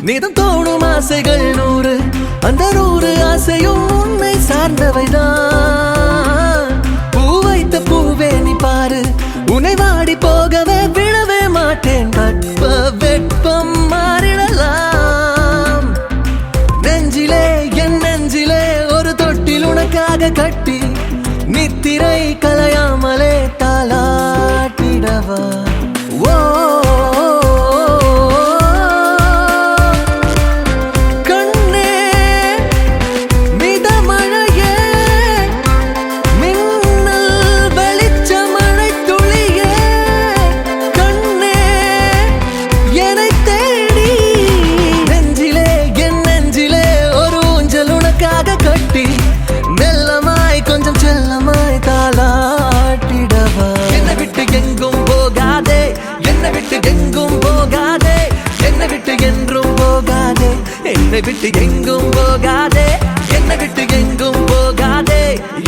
நீதம் தோணும் ஆசைகள் 100 அந்த 100 ஆசையும் உன்னை சார்ந்தவைதான் பூ வைத்த பூவே நீ பாரு உன்னை வாடி போகவே விழவே மாட்டேன் வெப்ப வெப்பம் மாறிடலாம் நெஞ்சிலே என் நெஞ்சிலே ஒரு தொட்டில் உனக்காக கட்டி நித்திரை கலையாமலே தாலாட்டிடவா ஓ என்னை விட்டு எங்கும் போகாதே என்னை விட்டு எங்கும் போகாதே என்னை விட்டு என்றும் போகாதே என்னை விட்டு எங்கும் போகாதே என்னை விட்டு எங்கும் போகாதே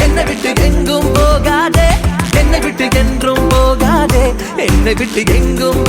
என்னை விட்டு எங்கும் போகாதே என்னை விட்டு என்றும் போகாதே என்னை விட்டு எங்கும்